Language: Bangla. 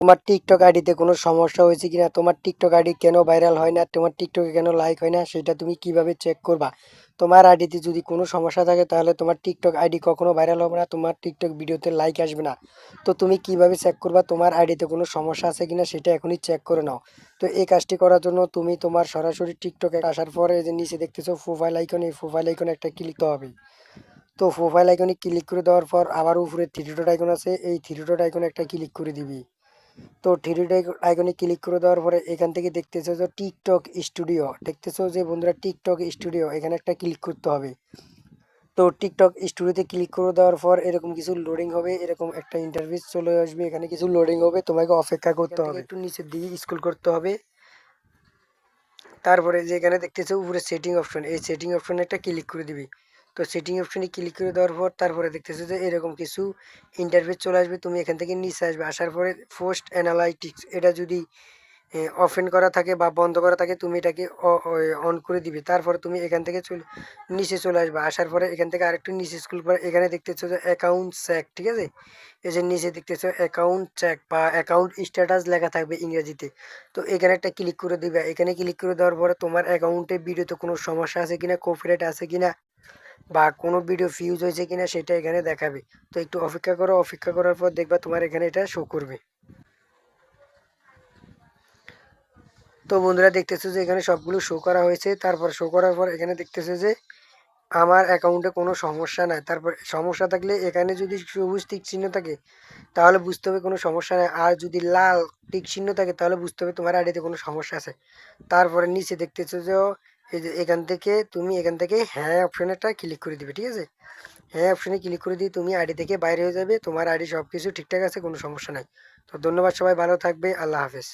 তোমার টিকটক আইডিতে কোনো সমস্যা হয়েছে কিনা, তোমার টিকটক আইডি কেন ভাইরাল হয় না, তোমার টিকটকে কেন লাইক হয় না, সেটা তুমি কিভাবে চেক করবা। তোমার আইডিতে যদি কোনো সমস্যা থাকে তাহলে তোমার টিকটক আইডি কখনো ভাইরাল হবে না, তোমার টিকটক ভিডিওতে লাইক আসবে না। তো তুমি কিভাবে চেক করবা তোমার আইডিতে কোনো সমস্যা আছে কিনা, সেটা এখনই চেক করে নাও। তো এই কাজটি করার জন্য তুমি তোমার সরাসরি টিকটকে আসার পরে যে নিচে দেখতেছো প্রোফাইল আইকন, এই প্রোফাইল আইকনে একটা ক্লিক দিতে হবে। তো প্রোফাইল আইকনে ক্লিক করে দেওয়ার পর আবার উপরে থ্রি ডট আইকন আছে, এই থ্রি ডট আইকনে একটা ক্লিক করে দিবি। তো থ্রি আইকনে ক্লিক করে দেওয়ার পরে এখান থেকে দেখতেছো যে টিকটক স্টুডিও, দেখতেছো যে বন্ধুরা টিকটক স্টুডিও, এখানে একটা ক্লিক করতে হবে। তো টিকটক স্টুডিওতে ক্লিক করে দেওয়ার পর এরকম কিছু লোডিং হবে, এরকম একটা ইন্টারফেস চলে আসবে, এখানে কিছু লোডিং হবে, তোমাকে অপেক্ষা করতে হবে, একটু নিচের দিকে স্ক্রল করতে হবে। তারপরে যে এখানে দেখতেছো উপরে সেটিং অপশন, এই সেটিং অপশনে একটা ক্লিক করে দিবি। তো সেটিং অপশনে ক্লিক করে দেওয়ার পর তারপরে দেখতেছো যে এরকম কিছু ইন্টারফেস চলে আসবে, তুমি এখান থেকে নিচে আসবে, আসার পরে পোস্ট অ্যানালাইটিক্স এটা যদি অফেন করা থাকে বা বন্ধ করা থাকে তুমি এটাকে অন করে দিবে। তারপরে তুমি এখান থেকে নিচে চলে আসবে, আসার পরে এখান থেকে আরেকটু নিচে স্ক্রল করে এখানে দেখতেছো যে অ্যাকাউন্ট চেক, ঠিক আছে। এই যে নিচে দেখতেছো অ্যাকাউন্ট চেক বা অ্যাকাউন্ট স্ট্যাটাস লেখা থাকবে ইংরেজিতে। তো এখানে একটা ক্লিক করে দিবে, এখানে ক্লিক করে দেওয়ার পরে তোমার অ্যাকাউন্টে ভিডিওতে কোনো সমস্যা আছে কিনা, কপিরাইট আছে কিনা বা কোনো ভিডিও ফিউজ হয়েছে কিনা সেটা এখানে দেখাবে। তো একটু অপেক্ষা করো, অপেক্ষা করার পর দেখবা তোমার এখানে এটা শো করবে। তো বন্ধুরা দেখতেছো যে এখানে সবগুলো শো করা হয়েছে, তারপর শো করার পর এখানে দেখতেছো যে আমার অ্যাকাউন্টে কোনো সমস্যা নাই। তারপর সমস্যা থাকলে এখানে যদি সবুজ টিক চিহ্ন থাকে তাহলে বুঝতে হবে কোনো সমস্যা নাই, আর যদি লাল টিক চিহ্ন থাকে তাহলে বুঝতে হবে তোমার আইডিতে কোনো সমস্যা আছে। তারপরে নিচে দেখতেছো যে এই যে এখান থেকে তুমি এখান থেকে হ্যাঁ অপশানেরটা ক্লিক করে দিবে, ঠিক আছে। হ্যাঁ অপশানে ক্লিক করে দিয়ে তুমি আইডি থেকে বাইরে হয়ে যাবে, তোমার আইডি সব কিছু ঠিকঠাক আছে, কোনো সমস্যা নাই। তো ধন্যবাদ, সবাই ভালো থাকবে, আল্লাহ হাফেজ।